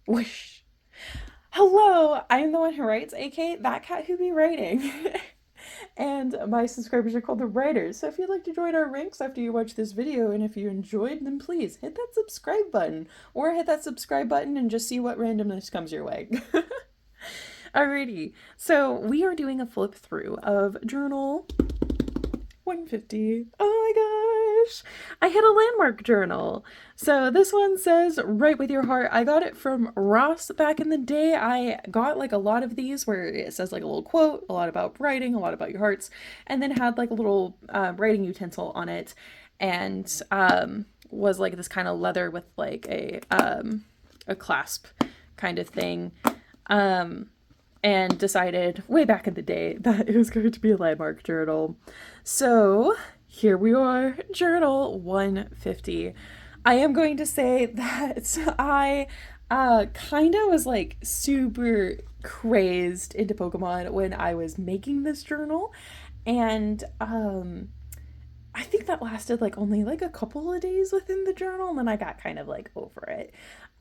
Whoosh. Hello, I'm the one who writes, aka that cat who be writing. And my subscribers are called the writers. So if you'd like to join our ranks after you watch this video, and if you enjoyed, then please hit that subscribe button. Or hit that subscribe button and just see what randomness comes your way. Alrighty, so we are doing a flip through of Journal 150. Oh my gosh. I hit a landmark journal. So this one says, Write with your heart. I got it from Ross back in the day. I got like a lot of these where it says like a little quote, a lot about writing, a lot about your hearts, and then had like a little writing utensil on it. And was like this kind of leather with like a clasp kind of thing. And decided way back in the day that it was going to be a landmark journal. So here we are, Journal 150. I am going to say that I kind of was like super crazed into Pokemon when I was making this journal. And I think that lasted like only like a couple of days within the journal, and then I got kind of like over it.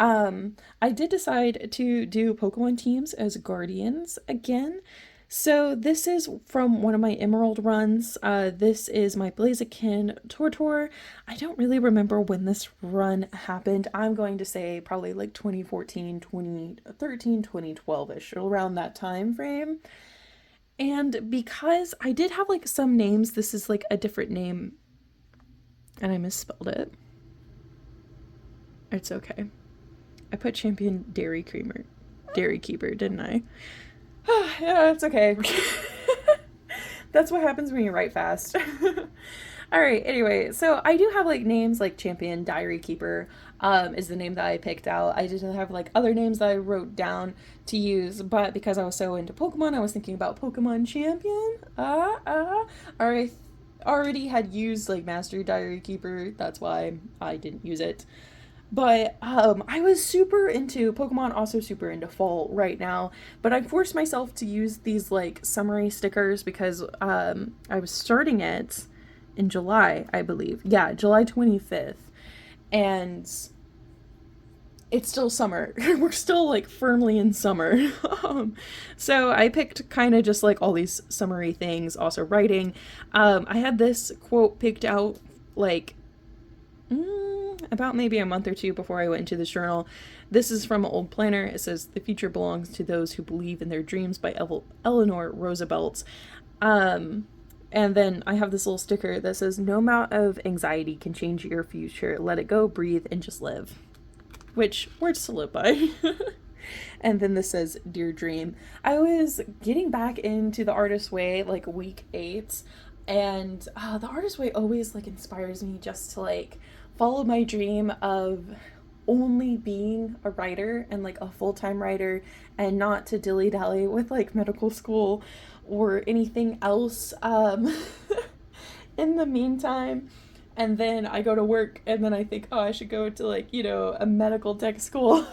I did decide to do Pokemon teams as Guardians again. So this is from one of my Emerald runs. This is my Blaziken Tortor. I don't really remember when this run happened. I'm going to say probably like 2014, 2013, 2012-ish, around that time frame. And because I did have like some names, this is like a different name and I misspelled it. It's okay. I put Champion Dairy Keeper, didn't I? Yeah, it's okay. That's what happens when you write fast. All right, anyway, so I do have like names like Champion Diary Keeper is the name that I picked out. I did have like other names that I wrote down to use, but because I was so into Pokemon, I was thinking about Pokemon Champion. I already had used like Master Diary Keeper, that's why I didn't use it. But I was super into Pokemon, also super into fall right now. But I forced myself to use these like summary stickers because I was starting it in July, I believe. Yeah, July 25th. And it's still summer. We're still like firmly in summer. So I picked kind of just like all these summary things, also writing. I had this quote picked out like about maybe a month or two before I went into this journal. This is from an old planner. It says, "The future belongs to those who believe in their dreams," by Eleanor Roosevelt. And then I have this little sticker that says, "No amount of anxiety can change your future. Let it go, breathe, and just live." Which, words to live by. And then this says, "Dear Dream." I was getting back into the Artist Way like week 8, and the Artist Way always like inspires me just to like follow my dream of only being a writer and like a full-time writer, and not to dilly-dally with like medical school or anything else in the meantime. And then I go to work and then I think, oh, I should go to like, a medical tech school.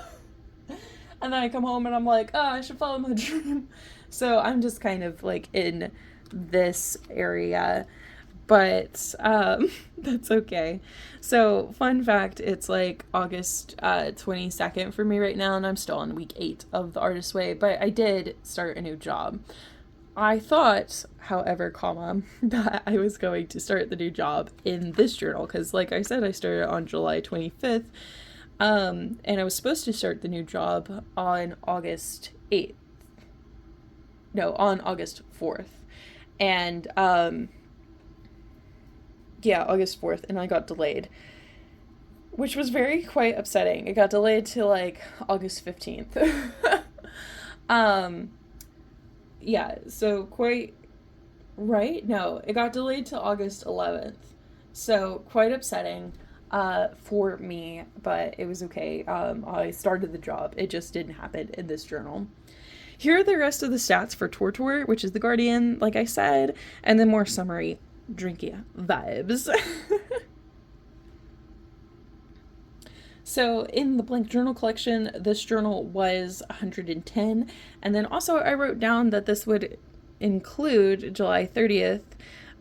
And then I come home and I'm like, oh, I should follow my dream. So I'm just kind of like in this area, but that's okay. So fun fact, it's like August 22nd for me right now, and I'm still on week 8 of the Artist Way, but I did start a new job. I thought, however, that I was going to start the new job in this journal because, like I said, I started on July 25th, and I was supposed to start the new job on August 8th. No, on August 4th. And, yeah, August 4th, and I got delayed, which was quite upsetting. It got delayed to, like, August 15th. Yeah, so quite right? No, it got delayed to August 11th. So quite upsetting for me, but it was okay. I started the job. It just didn't happen in this journal. Here are the rest of the stats for Tortor, which is the Guardian, like I said, and then more summary drinky vibes. So in the blank journal collection, this journal was 110. And then also I wrote down that this would include July 30th,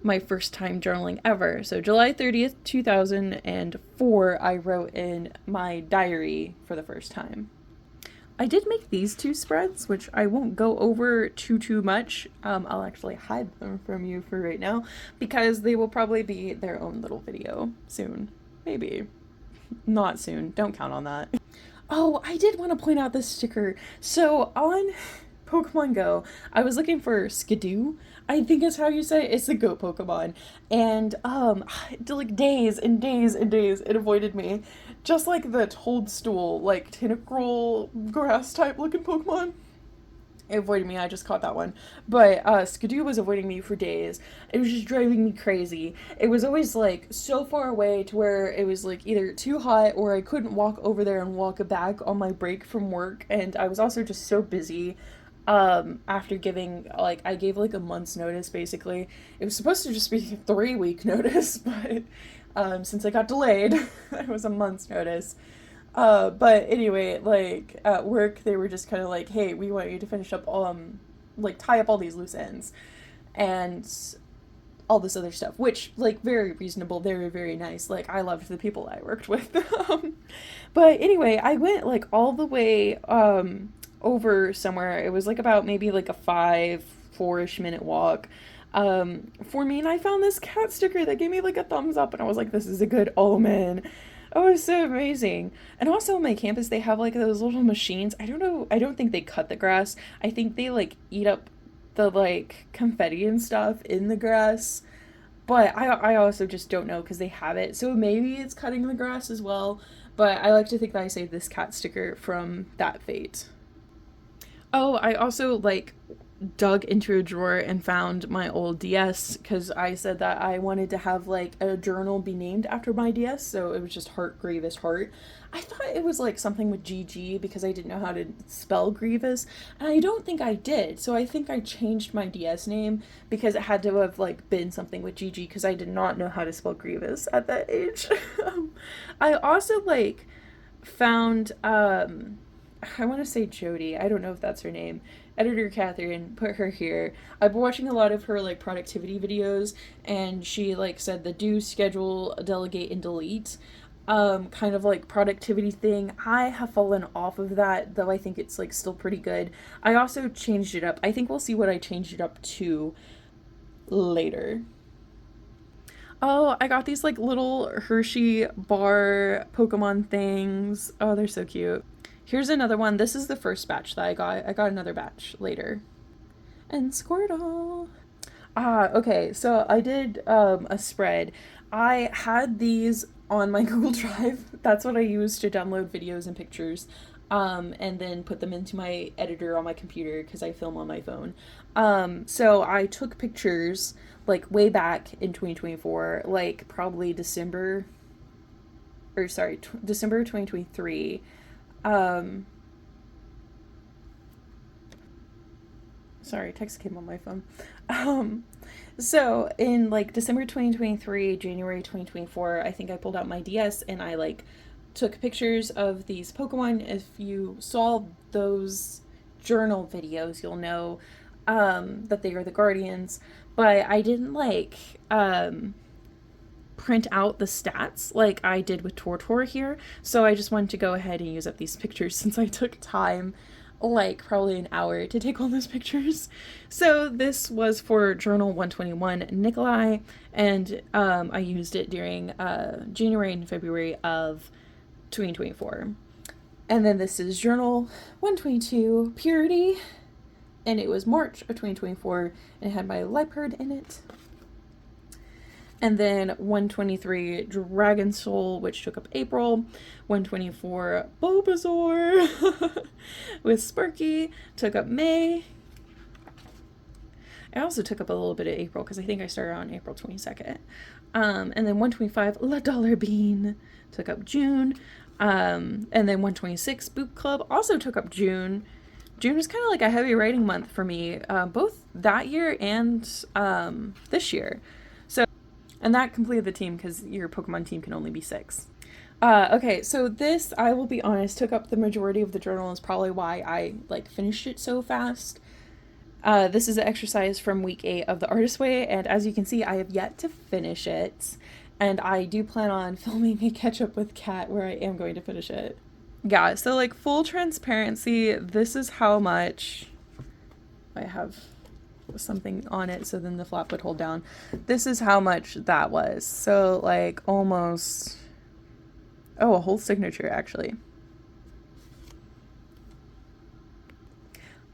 my first time journaling ever. So July 30th, 2004, I wrote in my diary for the first time. I did make these two spreads, which I won't go over too much. I'll actually hide them from you for right now because they will probably be their own little video soon. Maybe. Not soon. Don't count on that. Oh, I did want to point out this sticker. So on Pokemon Go, I was looking for Skidoo. I think is how you say it. It's the goat Pokemon. And like days and days and days it avoided me. Just like the Toadstool, like tentacle grass type looking Pokemon. It avoided me. I just caught that one. But Skidoo was avoiding me for days. It was just driving me crazy. It was always like so far away to where it was like either too hot or I couldn't walk over there and walk back on my break from work. And I was also just so busy after giving, like, I gave like a month's notice basically. It was supposed to just be 3-week notice, but since I got delayed, it was a month's notice. But anyway, like at work, they were just kind of like, "Hey, we want you to finish up, like tie up all these loose ends, and all this other stuff," which like very reasonable, very very nice. Like I loved the people I worked with. But anyway, I went like all the way over somewhere. It was like about maybe like a 4-ish minute walk. For me, and I found this cat sticker that gave me like a thumbs up, and I was like, "This is a good omen." Oh, it's so amazing. And also on my campus, they have like those little machines. I don't know. I don't think they cut the grass. I think they like eat up the like confetti and stuff in the grass. But I also just don't know because they have it. So maybe it's cutting the grass as well. But I like to think that I saved this cat sticker from that fate. Oh, I also like dug into a drawer and found my old DS because I said that I wanted to have like a journal be named after my DS, so it was just Heart Grievous Heart. I thought it was like something with GG because I didn't know how to spell Grievous, and I don't think I did, so I think I changed my DS name because it had to have like been something with GG because I did not know how to spell Grievous at that age. I also like found I want to say Jody. I don't know if that's her name. Editor Catherine put her here. I've been watching a lot of her like productivity videos, and she like said the do, schedule, delegate, and delete kind of like productivity thing. I have fallen off of that, though I think it's like still pretty good. I also changed it up. I think we'll see what I changed it up to later. Oh, I got these like little Hershey bar Pokemon things. Oh, they're so cute. Here's another one. This is the first batch that I got. I got another batch later. And Squirtle. Okay, so I did a spread. I had these on my Google Drive. That's what I used to download videos and pictures. And then put them into my editor on my computer because I film on my phone. So I took pictures like way back in 2024, like probably December 2023. Sorry, text came on my phone. So in like December 2023, January 2024, I think I pulled out my DS and I like took pictures of these Pokemon. If you saw those journal videos, you'll know that they are the Guardians. But I didn't like print out the stats like I did with Tortor here. So I just wanted to go ahead and use up these pictures since I took time, like probably an hour to take all those pictures. So this was for Journal 121 Nikolai, and I used it during January and February of 2024. And then this is Journal 122 Purity, and it was March of 2024, and it had my Liepard in it. And then 123 Dragon Soul, which took up April. 124 Bulbasaur with Sparky took up May. I also took up a little bit of April because I think I started on April 22nd. And then 125 La Dollar Bean took up June. And then 126 Book Club also took up June. June was kind of like a heavy writing month for me, both that year and this year. And that completed the team because your Pokemon team can only be 6. Okay, so this, I will be honest, took up the majority of the journal, is probably why I like finished it so fast. This is an exercise from week 8 of the Artist Way, and as you can see, I have yet to finish it. And I do plan on filming a catch up with Kat where I am going to finish it. Yeah, so like full transparency, this is how much I have something on it so then the flap would hold down. This is how much that was. So like almost, oh, a whole signature actually.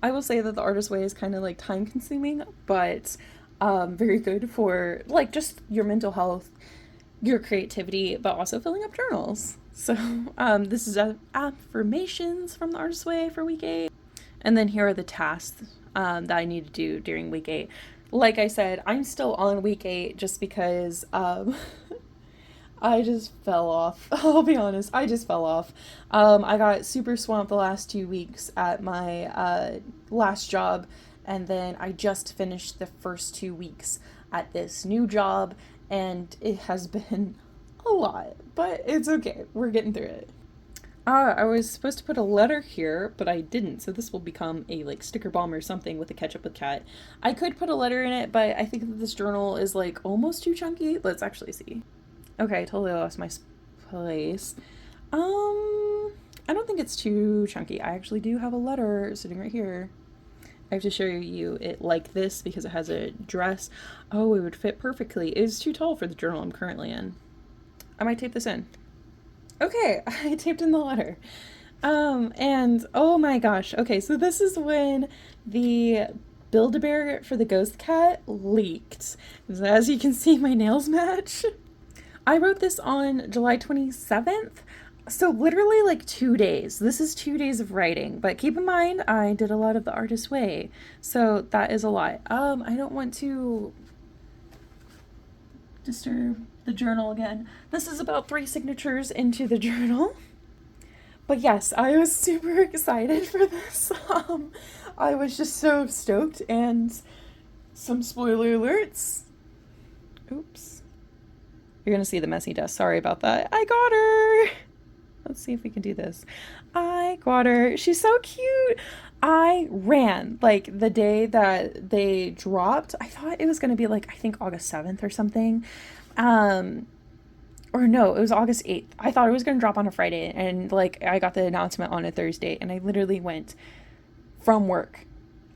I will say that the artist way is kind of like time consuming, but very good for like just your mental health, your creativity, but also filling up journals. So this is affirmations from the artist way for week 8. And then here are the tasks that I need to do during week 8. Like I said, I'm still on week 8 just because I just fell off. I'll be honest, I just fell off. I got super swamped the last 2 weeks at my last job, and then I just finished the first 2 weeks at this new job, and it has been a lot, but it's okay. We're getting through it. I was supposed to put a letter here, but I didn't, so this will become a like sticker bomb or something with a ketchup with cat. I could put a letter in it, but I think that this journal is like almost too chunky. Let's actually see. Okay, I totally lost my place. I don't think it's too chunky. I actually do have a letter sitting right here. I have to show you it like this because it has a dress. Oh, it would fit perfectly. It is too tall for the journal I'm currently in. I might tape this in. Okay, I taped in the letter. And oh my gosh. Okay, so this is when the Build-A-Bear for the ghost cat leaked. As you can see, my nails match. I wrote this on July 27th. So literally like 2 days. This is 2 days of writing, but keep in mind I did a lot of the artist way. So that is a lot. I don't want to disturb the journal again. This is about 3 signatures into the journal. But yes, I was super excited for this. I was just so stoked, and some spoiler alerts. Oops. You're gonna see the messy desk. Sorry about that. I got her. Let's see if we can do this. I got her. She's so cute. I ran like the day that they dropped. I thought it was gonna be like I think August 7th or something. Or no, it was August 8th. I thought it was gonna drop on a Friday, and like I got the announcement on a Thursday, and I literally went from work.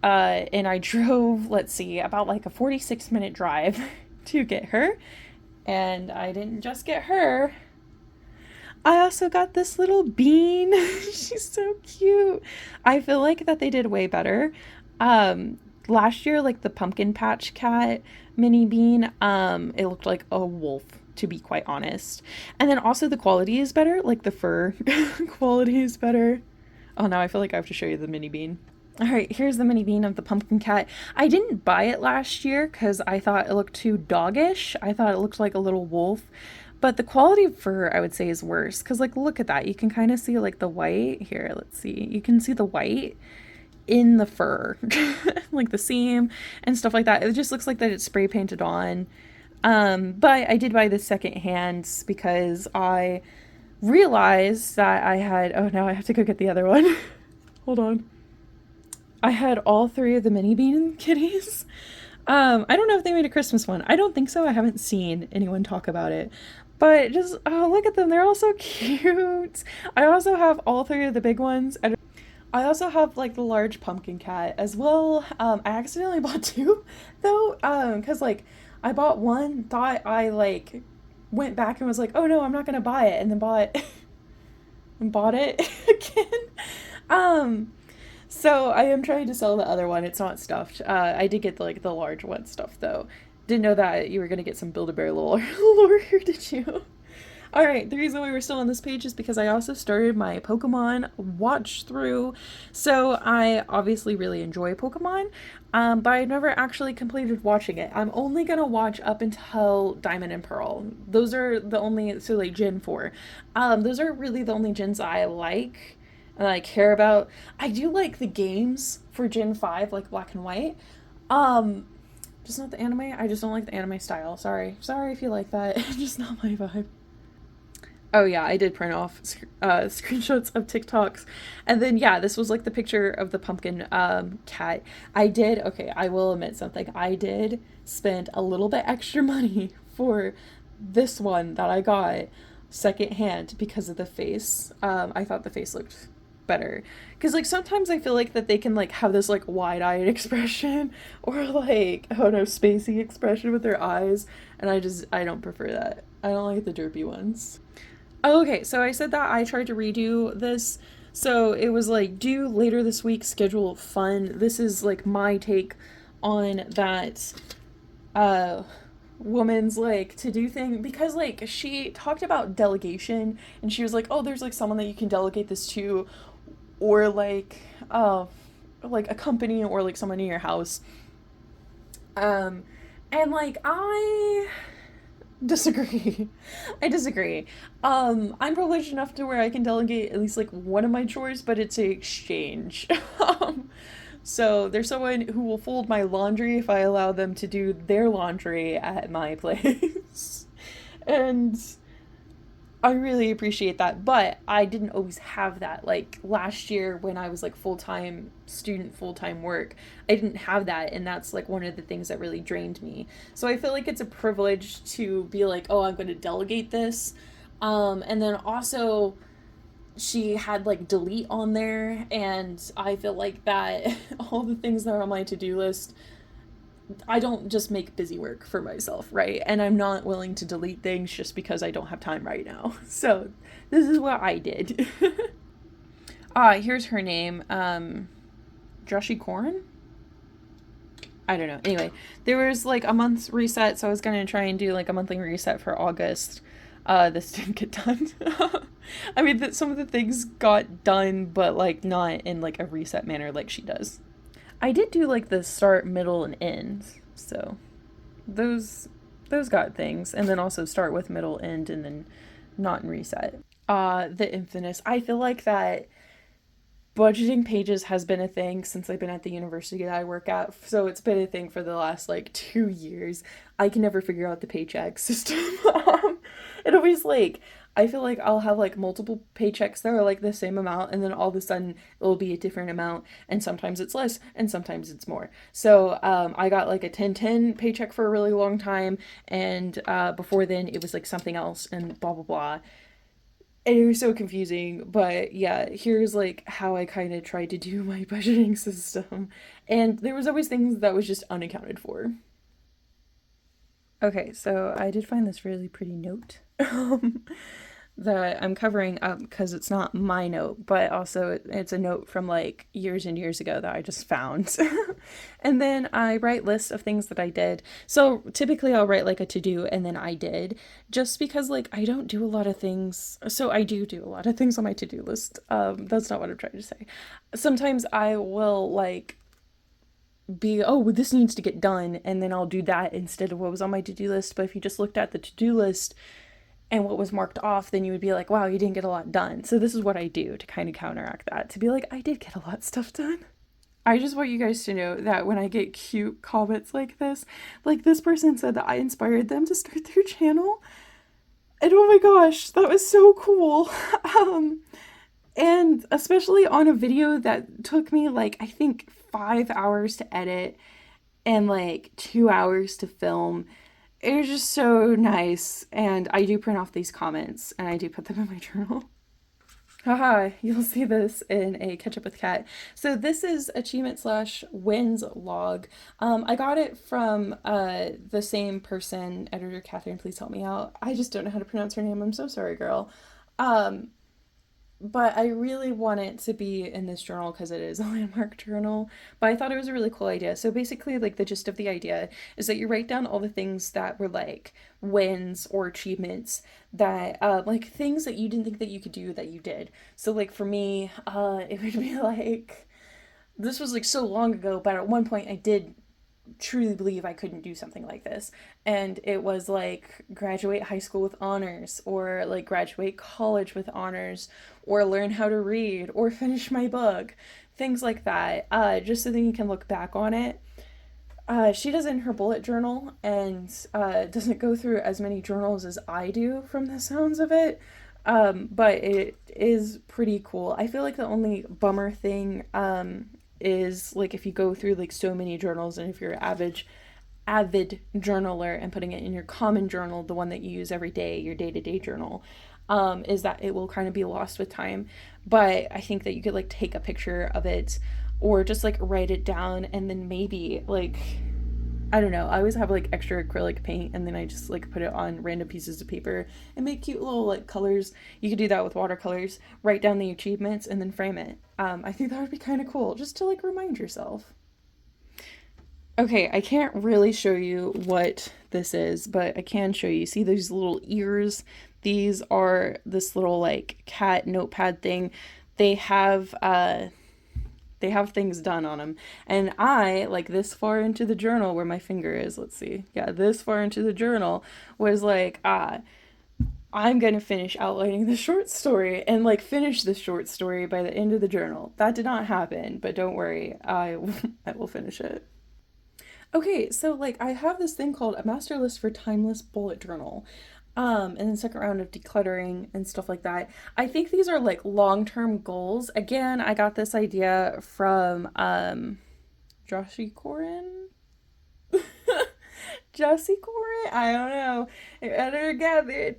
And I drove, let's see, about like a 46-minute drive to get her. And I didn't just get her. I also got this little bean. She's so cute. I feel like that they did way better. Last year, like the pumpkin patch cat mini bean, it looked like a wolf, to be quite honest. And then also the quality is better, like the fur quality is better. Oh, now I feel like I have to show you the mini bean. All right, here's the mini bean of the pumpkin cat. I didn't buy it last year because I thought it looked too doggish. I thought it looked like a little wolf. But the quality of fur, I would say, is worse. Because, like, look at that. You can kind of see, like, the white. Here, let's see. You can see the white in the fur. Like, the seam and stuff like that. It just looks like that it's spray painted on. But I did buy this secondhand because I realized that I had... Oh, now I have to go get the other one. Hold on. I had all 3 of the mini bean kitties. I don't know if they made a Christmas one. I don't think so. I haven't seen anyone talk about it. But just, oh, look at them. They're all so cute. I also have all 3 of the big ones. I also have like the large pumpkin cat as well. I accidentally bought 2 though. Cause like I bought one, thought I like went back and was like, oh no, I'm not gonna buy it. And then bought and bought it again. So I am trying to sell the other one. It's not stuffed. I did get like the large one stuffed though. Didn't know that you were gonna get some Build-A-Bear lore here, did you? All right, the reason why we're still on this page is because I also started my Pokemon watch through. So I obviously really enjoy Pokemon, but I've never actually completed watching it. I'm only gonna watch up until Diamond and Pearl. Those are the only, so like Gen 4. Those are really the only gens I like and I care about. I do like the games for Gen 5, like Black and White. Just not the anime. I just don't like the anime style. Sorry if you like that. It's just not my vibe. Oh yeah, I did print off screenshots of TikToks. And then yeah, this was like the picture of the pumpkin cat. Okay, I will admit something. I did spend a little bit extra money for this one that I got. secondhand because of the face. I thought the face looked better because like sometimes I feel like that they can like have this like wide-eyed expression or like I don't know spacey expression with their eyes, and I don't prefer that. I don't like the derpy ones. Oh, okay, so I said that I tried to redo this. So it was like due later this week, schedule fun. This is like my take on that uh woman's like to do thing because like she talked about delegation and she was like, oh, there's like someone that you can delegate this to, or like a company or like someone in your house. Um and like I disagree. I disagree. I'm privileged enough to where I can delegate at least like one of my chores, but it's a exchange. So there's someone who will fold my laundry if I allow them to do their laundry at my place. And I really appreciate that, but I didn't always have that. Like last year when I was like full-time student, full-time work, I didn't have that, and that's like one of the things that really drained me. So I feel like it's a privilege to be like, "Oh, I'm going to delegate this." And then also she had like delete on there, and I feel like that all the things that are on my to-do list, I don't just make busy work for myself, right? And I'm not willing to delete things just because I don't have time right now. So this is what I did. Here's her name. Joshi Koren? I don't know. Anyway, there was like a month's reset, so I was gonna try and do like a monthly reset for August. This didn't get done. I mean, some of the things got done, but like not in like a reset manner like she does. I did do like the start, middle, and end. So those got things, and then also start with middle, end, and then not in reset. The infamous. I feel like that budgeting pages has been a thing since I've been at the university that I work at. So it's been a thing for the last like 2 years. I can never figure out the paycheck system. It always like I feel like I'll have like multiple paychecks that are like the same amount, and then all of a sudden it will be a different amount, and sometimes it's less, and sometimes it's more. So I got like a 10/10 paycheck for a really long time, and before then it was like something else, and blah blah blah. And it was so confusing, but yeah, here's like how I kind of tried to do my budgeting system, and there was always things that was just unaccounted for. Okay, so I did find this really pretty note that I'm covering up because it's not my note, but also it's a note from like years and years ago that I just found. And then I write lists of things that I did. So typically I'll write like a to do and then I did, just because like I don't do a lot of things. So I do a lot of things on my to do list. That's not what I'm trying to say. Sometimes I will like be, oh, well, this needs to get done, and then I'll do that instead of what was on my to do list. But if you just looked at the to do list and what was marked off, then you would be like, wow, you didn't get a lot done. So this is what I do to kind of counteract that, to be like, I did get a lot of stuff done. I just want you guys to know that when I get cute comments like this person said that I inspired them to start their channel. And oh my gosh, that was so cool. And especially on a video that took me like, I think 5 hours to edit and like 2 hours to film. It was just so nice. And I do print off these comments and I do put them in my journal. Haha, you'll see this in a catch up with Kat. So this is achievement slash wins log. I got it from the same person, editor Catherine. Please help me out. I just don't know how to pronounce her name. I'm so sorry, girl. Um, but I really want it to be in this journal because it is a landmark journal. But I thought it was a really cool idea. So basically, like the gist of the idea is that you write down all the things that were like wins or achievements that, like things that you didn't think that you could do that you did. So like for me, it would be like this was like so long ago, but at one point I did truly believe I couldn't do something like this. And it was like graduate high school with honors, or like graduate college with honors, or learn how to read, or finish my book, things like that, just so that you can look back on it. She does in her bullet journal and doesn't go through as many journals as I do from the sounds of it. But it is pretty cool. I feel like the only bummer thing is like if you go through like so many journals, and if you're an avid journaler and putting it in your common journal, the one that you use every day, your day-to-day journal, is that it will kind of be lost with time. But I think that you could like take a picture of it or just like write it down and then maybe like I don't know. I always have like extra acrylic paint and then I just like put it on random pieces of paper and make cute little like colors. You could do that with watercolors, write down the achievements and then frame it. I think that would be kind of cool just to like remind yourself. Okay, I can't really show you what this is, but I can show you. See these little ears? These are this little like cat notepad thing. They have they have things done on them. And I, like this far into the journal where my finger is, let's see. Yeah, this far into the journal was like, I'm going to finish outlining the short story and like finish the short story by the end of the journal. That did not happen, but don't worry. I will finish it. Okay, so like I have this thing called a master list for timeless bullet journal. And then second round of decluttering and stuff like that. I think these are like long-term goals. Again, I got this idea from Joshi Corin. Josie Corin? I don't know. Editor gathered.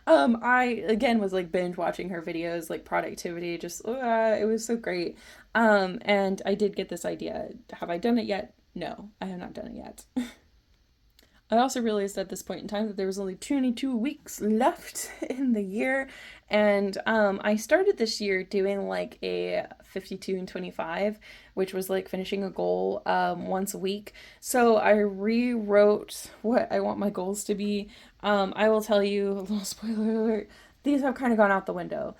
I again was like binge watching her videos, like productivity, just it was so great. And I did get this idea. Have I done it yet? No, I have not done it yet. I also realized at this point in time that there was only 22 weeks left in the year, and I started this year doing like a 52 and 25, which was like finishing a goal once a week. So I rewrote what I want my goals to be. I will tell you a little spoiler alert. These have kind of gone out the window,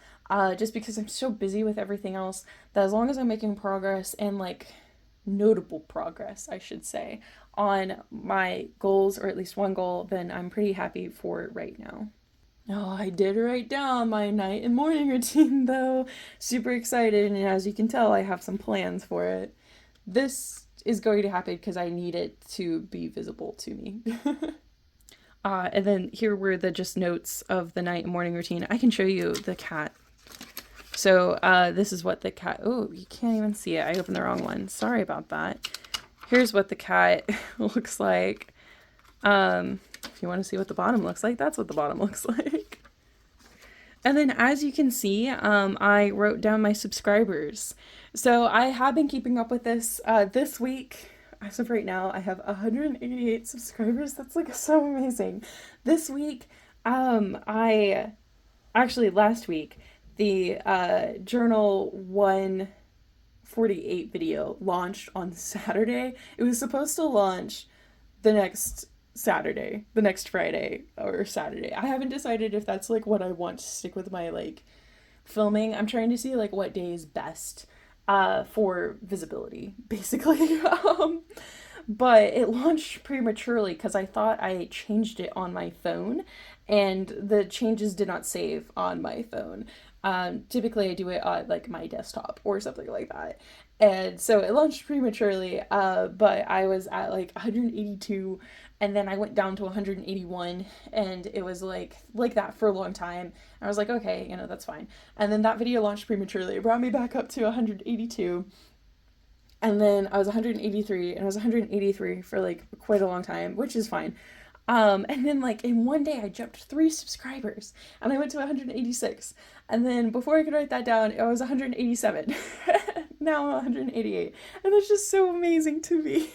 just because I'm so busy with everything else that as long as I'm making progress and like notable progress, I should say, on my goals, or at least one goal, then I'm pretty happy for it right now. Oh, I did write down my night and morning routine though. Super excited, and as you can tell, I have some plans for it. This is going to happen because I need it to be visible to me. And then here were the just notes of the night and morning routine. I can show you the cat. So this is what the cat, oh, you can't even see it. I opened the wrong one. Sorry about that. Here's what the cat looks like. If you want to see what the bottom looks like, that's what the bottom looks like. And then as you can see, I wrote down my subscribers. So I have been keeping up with this this week. As of right now, I have 188 subscribers. That's like so amazing. This week, I actually last week, the Journal 148 video launched on Saturday. It was supposed to launch the next Saturday, the next Friday or Saturday. I haven't decided if that's like what I want to stick with my like filming. I'm trying to see like what day is best for visibility, basically. But it launched prematurely because I thought I changed it on my phone and the changes did not save on my phone. Typically I do it on like my desktop or something like that. And so it launched prematurely, but I was at like 182 and then I went down to 181 and it was like that for a long time. And I was like, okay, you know, that's fine. And then that video launched prematurely. It brought me back up to 182. And then I was 183 and I was 183 for like quite a long time, which is fine. And then like in one day I jumped 3 subscribers and I went to 186. And then before I could write that down, I was 187. Now I'm 188. And that's just so amazing to me.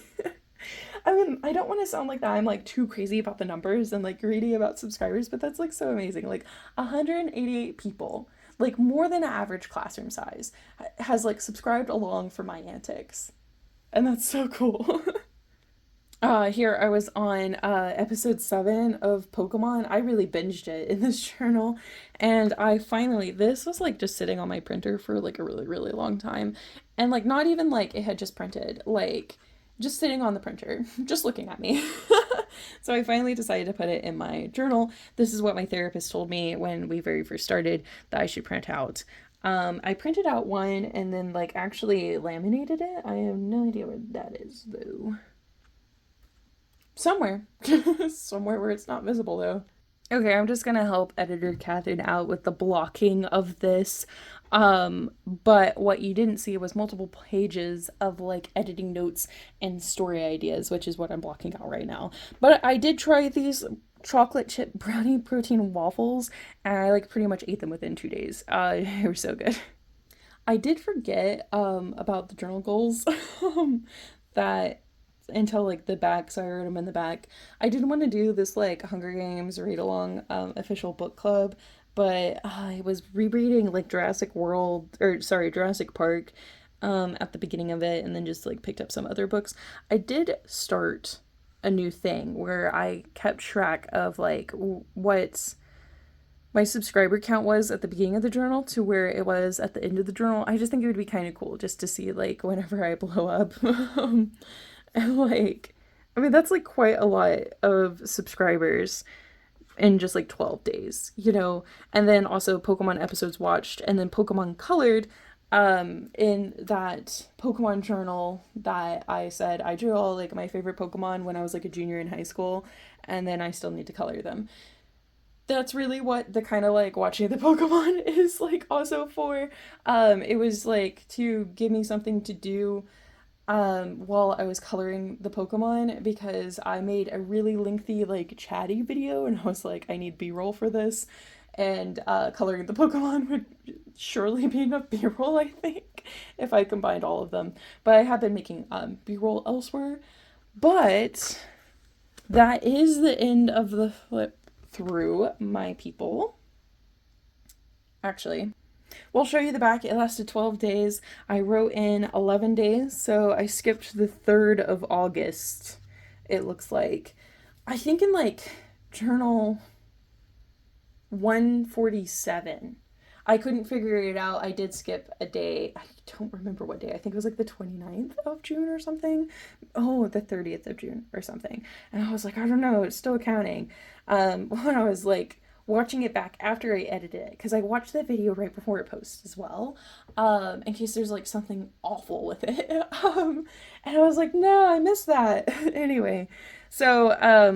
I mean, I don't want to sound like that I'm like too crazy about the numbers and like greedy about subscribers, but that's like so amazing. Like 188 people, like more than an average classroom size, has like subscribed along for my antics. And that's so cool. Here I was on episode 7 of Pokemon. I really binged it in this journal, and I finally, this was like just sitting on my printer for like a really, really long time, and like not even like it had just printed, like just sitting on the printer, just looking at me. So I finally decided to put it in my journal. This is what my therapist told me when we very first started that I should print out. I printed out one and then like actually laminated it. I have no idea where that is though. Somewhere. Somewhere where it's not visible though. Okay, I'm just gonna help editor Catherine out with the blocking of this. But what you didn't see was multiple pages of like editing notes and story ideas, which is what I'm blocking out right now. But I did try these chocolate chip brownie protein waffles, and I like pretty much ate them within 2 days. They were so good. I did forget about the journal goals that until like the back, so I wrote them in the back. I did want to do this like Hunger Games read along official book club, but I was rereading like Jurassic Park at the beginning of it, and then just like picked up some other books. I did start a new thing where I kept track of like what my subscriber count was at the beginning of the journal to where it was at the end of the journal. I just think it would be kind of cool just to see like whenever I blow up. And like, I mean, that's like quite a lot of subscribers in just like 12 days, you know? And then also Pokemon episodes watched and then Pokemon colored. In that Pokemon journal that I said I drew all like my favorite Pokemon when I was like a junior in high school, and then I still need to color them. That's really what the kind of like watching the Pokemon is like also for. It was like to give me something to do while I was coloring the Pokemon because I made a really lengthy like chatty video and I was like I need B-roll for this, and coloring the Pokemon would surely be enough B-roll, I think, if I combined all of them. But I have been making B-roll elsewhere. But that is the end of the flip through, my people. Actually, we'll show you the back. It lasted 12 days. I wrote in 11 days, so I skipped the 3rd of August, it looks like. I think in like journal 147. I couldn't figure it out. I did skip a day. I don't remember what day. I think it was like the 29th of June or something. Oh, the 30th of June or something. And I was like, I don't know, it's still counting. When I was like watching it back after I edited it, because I watched that video right before it posts as well, in case there's like something awful with it. And I was like, no, I missed that. Anyway, so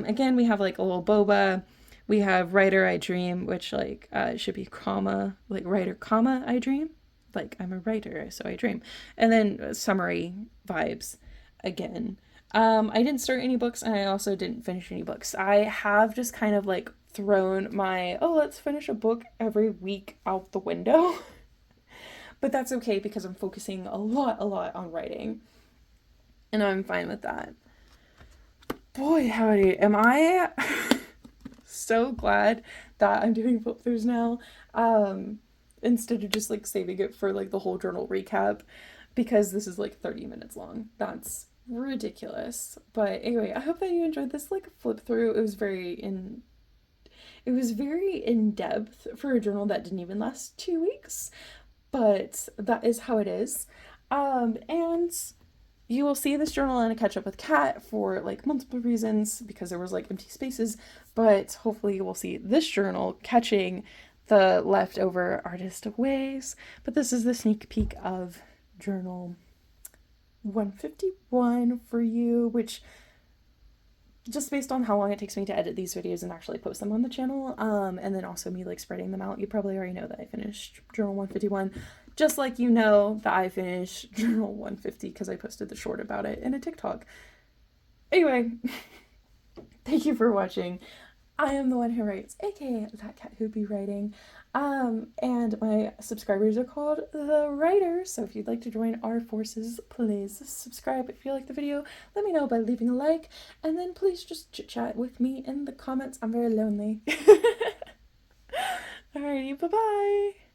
again, we have like a little boba. We have writer I dream, which like should be comma, like writer comma I dream, like I'm a writer so I dream, and then summary vibes again. I didn't start any books and I also didn't finish any books. I have just kind of like thrown my let's finish a book every week out the window. But that's okay because I'm focusing a lot on writing, and I'm fine with that. Boy, howdy, am I so glad that I'm doing flip throughs now, instead of just like saving it for like the whole journal recap, because this is like 30 minutes long. That's ridiculous. But anyway, I hope that you enjoyed this like flip through. It was very in depth for a journal that didn't even last 2 weeks, but that is how it is. And you will see this journal in a catch up with Kat for like multiple reasons because there was like empty spaces, but hopefully you will see this journal catching the leftover artistic ways. But this is the sneak peek of journal 151 for you, which just based on how long it takes me to edit these videos and actually post them on the channel, and then also me like spreading them out, you probably already know that I finished journal 151. Just like you know that I finished journal 150 because I posted the short about it in a TikTok. Anyway, thank you for watching. I am the one who writes, aka ThatKatWhoBeWriting. And my subscribers are called the writers. So if you'd like to join our forces, please subscribe. If you like the video, let me know by leaving a like, and then please just chit chat with me in the comments. I'm very lonely. Alrighty, bye bye.